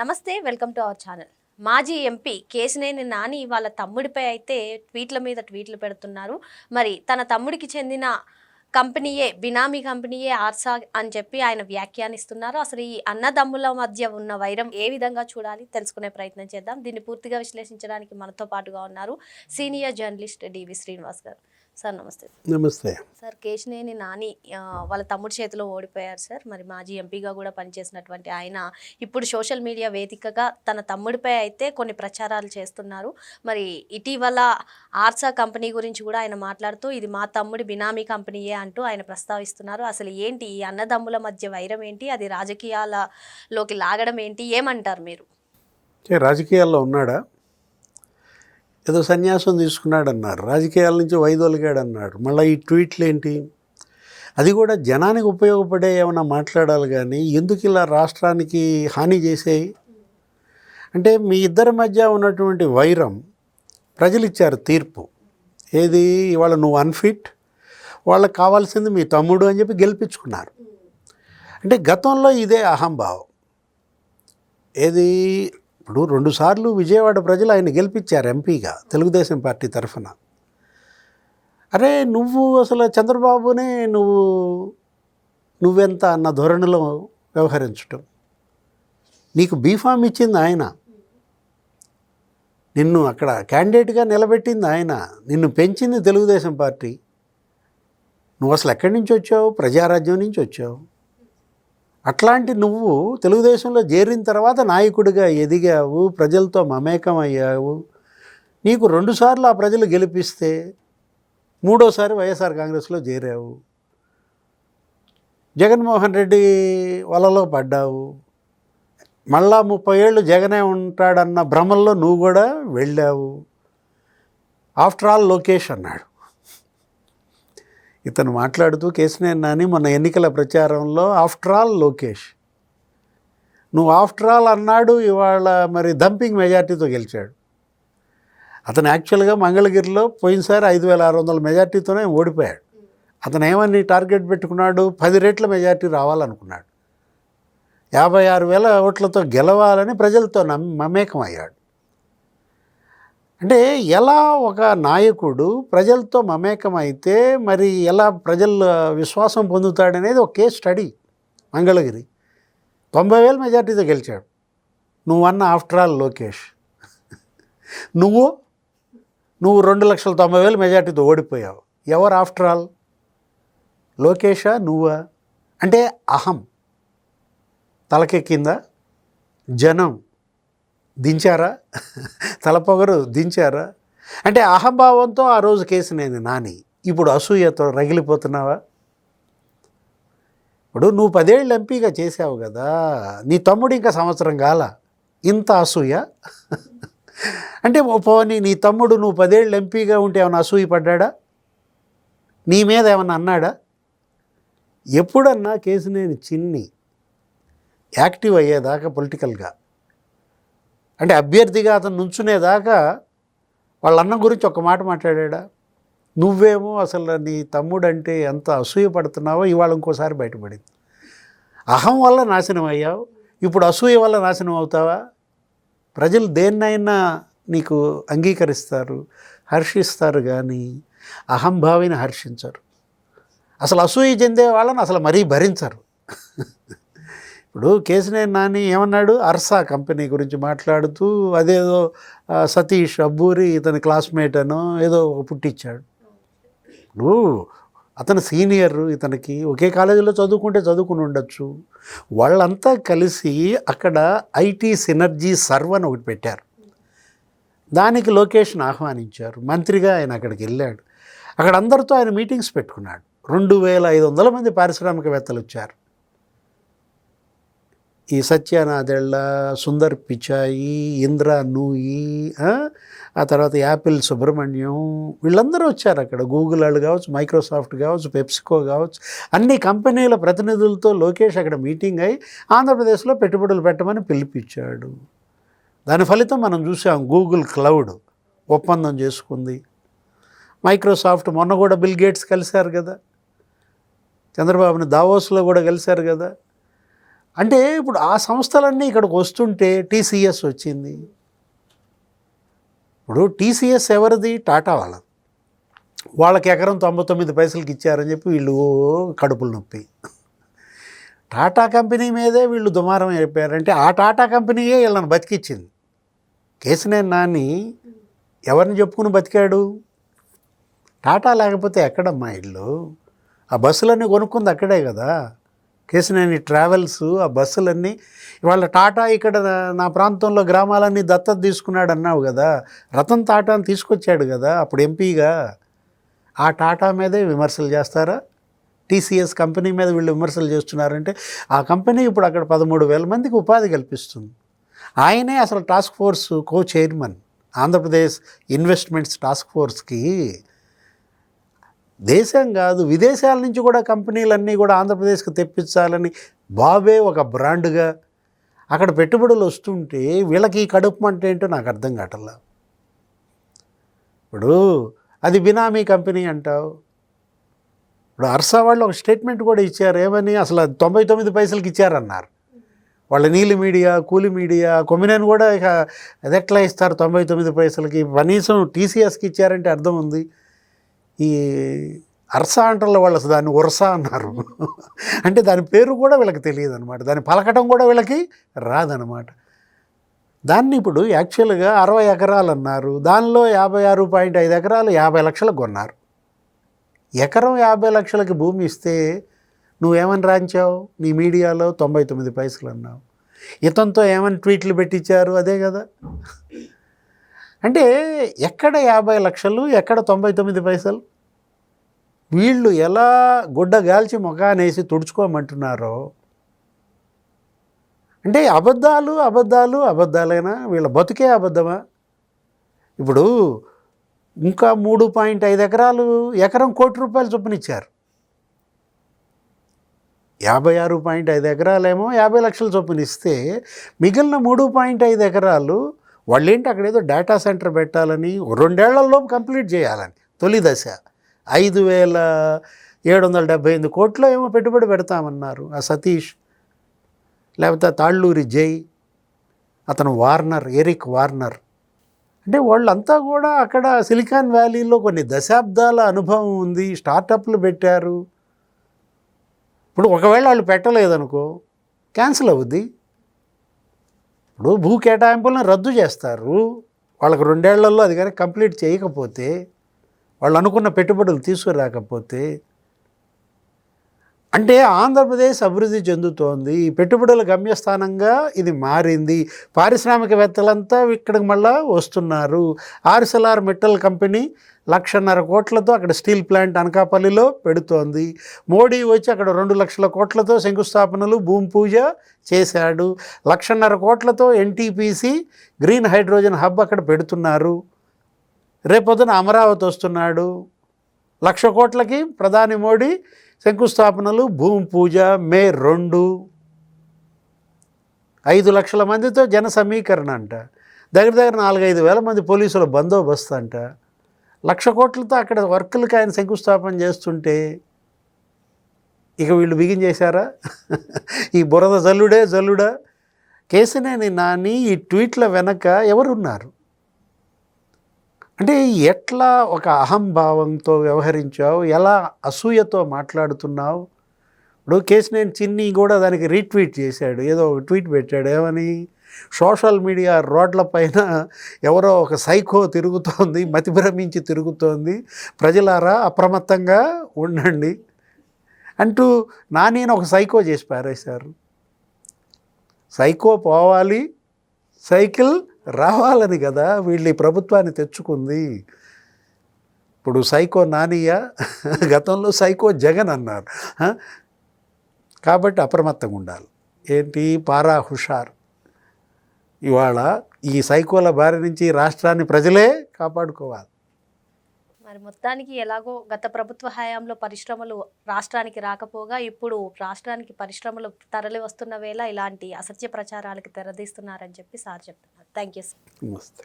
నమస్తే, welcome to our channel. మాజీ MP Kesineni Nani వాళ్ళ తమ్ముడిపై అయితే ట్వీట్ల మీద ట్వీట్లు పెడుతున్నారు. మరి తన తమ్ముడికి చెందిన కంపెనీయే, బినామీ కంపెనీయే ఆర్సా అని చెప్పి ఆయన వ్యాఖ్యానిస్తున్నారు. అసలు ఈ అన్నదమ్ముల మధ్య ఉన్న వైరం ఏ విధంగా చూడాలి తెలుసుకునే ప్రయత్నం చేద్దాం. దీన్ని పూర్తిగా విశ్లేషించడానికి మనతో పాటుగా ఉన్నారు సీనియర్ జర్నలిస్ట్ డివి శ్రీనివాస్ గారు. సార్ నమస్తే. నమస్తే సార్, కేశినేని నాని వాళ్ళ తమ్ముడి చేతిలో ఓడిపోయారు సార్. మరి మాజీ ఎంపీగా కూడా పనిచేసినటువంటి ఆయన ఇప్పుడు సోషల్ మీడియా వేదికగా తన తమ్ముడిపై అయితే కొన్ని ప్రచారాలు చేస్తున్నారు. మరి ఇటీవల ఆర్సా కంపెనీ గురించి కూడా ఆయన మాట్లాడుతూ ఇది మా తమ్ముడి బినామీ కంపెనీయే అంటూ ఆయన ప్రస్తావిస్తున్నారు. అసలు ఏంటి ఈ అన్నదమ్ముల మధ్య వైరం ఏంటి, అది రాజకీయాలలోకి లాగడం ఏంటి, ఏమంటారు మీరు? రాజకీయాల్లో ఉన్నాడా? ఏదో సన్యాసం తీసుకున్నాడన్నారు, రాజకీయాల నుంచి వైదొలిగాడన్నాడు. మళ్ళీ ఈ ట్వీట్లు ఏంటి? అది కూడా జనానికి ఉపయోగపడే ఏమైనా మాట్లాడాలి కానీ ఎందుకు ఇలా రాష్ట్రానికి హాని చేసేయి? అంటే మీ ఇద్దరి మధ్య ఉన్నటువంటి వైరం ప్రజలు ఇచ్చారు తీర్పు. ఏది? ఇవాళ నువ్వు అన్ఫిట్, వాళ్ళకి కావాల్సింది మీ తమ్ముడు అని చెప్పి గెలిపించుకున్నారు. అంటే గతంలో ఇదే అహంభావం. ఏది? ఇప్పుడు 2 సార్లు విజయవాడ ప్రజలు ఆయన గెలిపించారు ఎంపీగా తెలుగుదేశం పార్టీ తరఫున. అరే నువ్వు అసలు చంద్రబాబునే నువ్వెంత అన్న ధోరణిలో వ్యవహరించటం. నీకు బీఫామ్ ఇచ్చింది ఆయన, నిన్ను అక్కడ క్యాండిడేట్గా నిలబెట్టింది ఆయన, నిన్ను పెంచింది తెలుగుదేశం పార్టీ. నువ్వు అసలు ఎక్కడి నుంచి వచ్చావు? ప్రజారాజ్యం నుంచి వచ్చావు. అట్లాంటి నువ్వు తెలుగుదేశంలో చేరిన తర్వాత నాయకుడిగా ఎదిగావు, ప్రజలతో మమేకం అయ్యావు. నీకు 2 సార్లు ఆ ప్రజలు గెలిపిస్తే 3ఓసారి వైఎస్ఆర్ కాంగ్రెస్లో చేరావు. జగన్మోహన్ రెడ్డి వలలో పడ్డావు. మళ్ళా 30 ఏళ్ళు జగనే ఉంటాడన్న భ్రమల్లో నువ్వు కూడా వెళ్ళావు. ఆఫ్టర్ ఆల్ లోకేష్ అన్నాడు ఇతను మాట్లాడుతూ. కేశినేని నాని మొన్న ఎన్నికల ప్రచారంలో ఆఫ్టర్ ఆల్ లోకేష్, నువ్వు ఆఫ్టర్ ఆల్ అన్నాడు. ఇవాళ మరి డంపింగ్ మెజార్టీతో గెలిచాడు. అతను యాక్చువల్గా మంగళగిరిలో పోయినసారి 5600 మెజార్టీతోనే ఓడిపోయాడు. అతను ఏమని టార్గెట్ పెట్టుకున్నాడు? 10 రెట్ల మెజార్టీ రావాలనుకున్నాడు. 56,000 ఓట్లతో గెలవాలని ప్రజలతో మమేకం అయ్యాడు. అంటే ఎలా ఒక నాయకుడు ప్రజలతో మమేకం అయితే మరి ఎలా ప్రజల విశ్వాసం పొందుతాడనేది ఒక కేస్ స్టడీ. మంగళగిరి 90,000 మెజార్టీతో గెలిచాడు. నువ్వు అన్న ఆఫ్టర్ ఆల్ లోకేష్. నువ్వు 2,90,000 మెజార్టీతో ఓడిపోయావు. ఎవరు ఆఫ్టర్ ఆల్? లోకేషా నువ్వా? అంటే అహం తలకెక్కిందా? జనం దించారా? తలపొగరు దించారా? అంటే అహంభావంతో ఆ రోజు కేశినేని నాని, ఇప్పుడు అసూయతో రగిలిపోతున్నావా? ఇప్పుడు నువ్వు 10 ఏళ్ళు ఎంపీగా చేసావు కదా, నీ తమ్ముడు ఇంకా సంవత్సరం కాల, ఇంత అసూయ? అంటే పోనీ నీ తమ్ముడు నువ్వు 10 ఏళ్ళు ఎంపీగా ఉంటే ఏమైనా అసూయ పడ్డా? నీ మీద ఏమన్నా అన్నాడా? ఎప్పుడన్నా కేశినేని చిన్ని యాక్టివ్ అయ్యేదాకా పొలిటికల్గా, అంటే అభ్యర్థిగా అతను నుంచునేదాకా వాళ్ళ అన్న గురించి ఒక మాట మాట్లాడా? నువ్వేమో అసలు నీ తమ్ముడు అంటే ఎంత అసూయ పడుతున్నావో ఇవాళ ఇంకోసారి బయటపడింది. అహం వల్ల నాశనం అయ్యావు, ఇప్పుడు అసూయ వల్ల నాశనం అవుతావా? ప్రజలు దేన్నైనా నీకు అంగీకరిస్తారు, హర్షిస్తారు, కానీ అహంభావిని హర్షించరు. అసలు అసూయ చెందే వాళ్ళని అసలు మరీ భరించరు. ఇప్పుడు కేశినేని నాని ఏమన్నాడు? అర్సా కంపెనీ గురించి మాట్లాడుతూ అదేదో సతీష్ అబ్బూరి ఇతని క్లాస్మేట్ అనో ఏదో పుట్టించాడు. ఇప్పుడు అతను సీనియర్, ఇతనికి ఒకే కాలేజీలో చదువుకుని ఉండొచ్చు. వాళ్ళంతా కలిసి అక్కడ ఐటీ సినర్జీ సర్వ్ అని ఒకటి పెట్టారు. దానికి లోకేష్ను ఆహ్వానించారు. మంత్రిగా ఆయన అక్కడికి వెళ్ళాడు. అక్కడ అందరితో ఆయన మీటింగ్స్ పెట్టుకున్నాడు. 2,500 మంది పారిశ్రామికవేత్తలు వచ్చారు. ఈ సత్యనాదెళ్ళ, సుందర్ పిచాయి, ఇంద్రా నూయి, ఆ తర్వాత యాపిల్ సుబ్రహ్మణ్యం, వీళ్ళందరూ వచ్చారు అక్కడ. గూగుల్ వాళ్ళు కావచ్చు, మైక్రోసాఫ్ట్ కావచ్చు, పెప్సికో కావచ్చు, అన్ని కంపెనీల ప్రతినిధులతో లోకేష్ అక్కడ మీటింగ్ అయ్యి ఆంధ్రప్రదేశ్లో పెట్టుబడులు పెట్టమని పిలిపించాడు. దాని ఫలితం మనం చూసాం. గూగుల్ క్లౌడ్ ఒప్పందం చేసుకుంది. మైక్రోసాఫ్ట్ మొన్న కూడా బిల్ గేట్స్ కలిశారు కదా, చంద్రబాబుని దావోస్లో కూడా కలిశారు కదా. అంటే ఇప్పుడు ఆ సంస్థలన్నీ ఇక్కడికి వస్తుంటే టీసీఎస్ వచ్చింది. ఇప్పుడు టీసీఎస్ ఎవరిది? టాటా వాళ్ళది. వాళ్ళకి ఎకరం 99 పైసలకి ఇచ్చారని చెప్పి వీళ్ళు కడుపులు నొప్పి. టాటా కంపెనీ మీదే వీళ్ళు దుమారం అయిపోయారంటే ఆ టాటా కంపెనీయే వీళ్ళని బతికిచ్చింది. కేసినేని నాని ఎవరిని చెప్పుకుని బతికాడు? టాటా లేకపోతే ఎక్కడమ్మా ఇల్లు? ఆ బస్సులన్నీ కొనుక్కుంది అక్కడే కదా. కేసినేని ట్రావెల్స్, ఆ బస్సులన్నీ ఇవాళ టాటా ఇక్కడ నా ప్రాంతంలో గ్రామాలన్నీ దత్తత తీసుకున్నాడు అన్నావు కదా. రతన్ టాటాని తీసుకొచ్చాడు కదా అప్పుడు ఎంపీగా. ఆ టాటా మీదే విమర్శలు చేస్తారా? టీసీఎస్ కంపెనీ మీద వీళ్ళు విమర్శలు చేస్తున్నారంటే ఆ కంపెనీ ఇప్పుడు అక్కడ 13,000 మందికి ఉపాధి కల్పిస్తుంది. ఆయనే అసలు task force co chairman. Andhra Pradesh investments task ఫోర్స్కి దేశం కాదు విదేశాల నుంచి కూడా కంపెనీలన్నీ కూడా ఆంధ్రప్రదేశ్కి తెప్పించాలని బాబే ఒక బ్రాండ్గా అక్కడ పెట్టుబడులు వస్తుంటే వీళ్ళకి ఈ కడుపు మంట ఏంటో నాకు అర్థం కావట్లా. ఇప్పుడు అది బినామీ కంపెనీ అంటావు. ఇప్పుడు అర్సా వాళ్ళు ఒక స్టేట్మెంట్ కూడా ఇచ్చారు. ఏమని? అసలు 99 పైసలకి ఇచ్చారన్నారు. వాళ్ళ నీలి మీడియా, కూలి మీడియా, కొమ్మినేని కూడా ఇక అది ఎట్లా ఇస్తారు 99 పైసలకి? కనీసం టీసీఎస్కి ఇచ్చారంటే అర్థం ఉంది. ఈ అర్సా అంటారు వాళ్ళు అసలు దాన్ని ఉర్సా అన్నారు. అంటే దాని పేరు కూడా వీళ్ళకి తెలియదు అనమాట. దాన్ని పలకటం కూడా వీళ్ళకి రాదనమాట. దాన్ని ఇప్పుడు యాక్చువల్గా 60 ఎకరాలు అన్నారు. దానిలో 56.5 ఎకరాలు 50 లక్షలకు కొన్నారు. ఎకరం 50 లక్షలకి భూమి ఇస్తే నువ్వేమని రాంచావు? నీ మీడియాలో 99 పైసలు అన్నావు. ఇతనితో ఏమని ట్వీట్లు పెట్టించారు? అదే కదా. అంటే ఎక్కడ 50 లక్షలు, ఎక్కడ 99 పైసలు? వీళ్ళు ఎలా గుడ్డ గాల్చి ముఖానేసి తుడుచుకోమంటున్నారో. అంటే అబద్ధాలు అబద్ధాలు అబద్ధాలైనా వీళ్ళ బతుకే అబద్ధమా? ఇప్పుడు ఇంకా 3.5 ఎకరాలు ఎకరం ₹1,00,00,000 చొప్పున ఇచ్చారు. 56.5 ఎకరాలేమో 50 లక్షల చొప్పున ఇస్తే మిగిలిన 3.5 ఎకరాలు వాళ్ళేంటి అక్కడేదో డేటా సెంటర్ పెట్టాలని 2 ఏళ్లలోపు కంప్లీట్ చేయాలని తొలి దశ 5,778 కోట్లు ఏమో పెట్టుబడి పెడతామన్నారు. ఆ సతీష్ లేకపోతే తాళ్ళూరి జై, అతను వార్నర్, ఎరిక్ వార్నర్. అంటే వాళ్ళంతా కూడా అక్కడ సిలికాన్ వ్యాలీలో కొన్ని దశాబ్దాల అనుభవం ఉంది. స్టార్టప్లు పెట్టారు. ఇప్పుడు ఒకవేళ వాళ్ళు పెట్టలేదనుకో క్యాన్సిల్ అవుద్ది. ఇప్పుడు భూ కేటాయింపులను రద్దు చేస్తారు. వాళ్ళకి 2 ఏళ్లలో అది కానీ కంప్లీట్ చేయకపోతే, వాళ్ళు అనుకున్న పెట్టుబడులు తీసుకురాకపోతే. అంటే ఆంధ్రప్రదేశ్ అభివృద్ధి చెందుతోంది. ఈ పెట్టుబడుల గమ్యస్థానంగా ఇది మారింది. పారిశ్రామికవేత్తలంతా ఇక్కడికి మళ్ళా వస్తున్నారు. ఆర్సెల్ఆర్ మిట్టల్ కంపెనీ 1,50,000 కోట్లతో అక్కడ స్టీల్ ప్లాంట్ అనకాపల్లిలో పెడుతోంది. మోడీ వచ్చి అక్కడ 2 లక్షల కోట్లతో శంకుస్థాపనలు, భూమి పూజ చేశాడు. 1,50,000 కోట్లతో ఎన్టీపీసీ గ్రీన్ హైడ్రోజన్ హబ్ అక్కడ పెడుతున్నారు. రేపొద్దున అమరావతి వస్తున్నాడు. 1,00,000 కోట్లకి ప్రధాని మోడీ శంకుస్థాపనలు, భూమి పూజ. మే 2 5 లక్షల మందితో జన సమీకరణ అంట. దగ్గర 4-5 వేల మంది పోలీసుల బందోబస్తు అంట. 1,00,000 కోట్లతో అక్కడ వర్కులకి ఆయన శంకుస్థాపన చేస్తుంటే ఇక వీళ్ళు బిగించేశారా? ఈ బురద జల్లుడా? కేసినేని నాని ఈ ట్వీట్ల వెనక ఎవరున్నారు? అంటే ఎట్లా ఒక అహంభావంతో వ్యవహరించావు? ఎలా అసూయతో మాట్లాడుతున్నావు? ఇప్పుడు కేసినేని చిన్ని కూడా దానికి రీట్వీట్ చేశాడు. ఏదో ఒక ట్వీట్ పెట్టాడు. ఏమని? సోషల్ మీడియా రోడ్లపైన ఎవరో ఒక సైకో తిరుగుతోంది, మతిభ్రమించి తిరుగుతోంది, ప్రజలారా అప్రమత్తంగా ఉండండి అంటూ నానిని ఒక సైకో చేసి పారేశారు. సైకో పోవాలి, సైకిల్ రావాలని కదా వీళ్ళు ఈ ప్రభుత్వాన్ని తెచ్చుకుంది. ఇప్పుడు సైకో నానియా, గతంలో సైకో జగన్ అన్నారు. కాబట్టి అప్రమత్తంగా ఉండాలి. ఏంటి? పారా హుషార్. ఇవాళ ఈ సైకోల బారి నుంచి రాష్ట్రాన్ని ప్రజలే కాపాడుకోవాలి. మరి మొత్తానికి ఎలాగో గత ప్రభుత్వ హయాంలో పరిశ్రమలు రాష్ట్రానికి రాకపోగా ఇప్పుడు రాష్ట్రానికి పరిశ్రమలు తరలి వస్తున్న వేళ ఇలాంటి అసత్య ప్రచారాలకు తెరదీస్తున్నారని చెప్పి సార్ చెప్తున్నారు. Thank you sir. నమస్తే.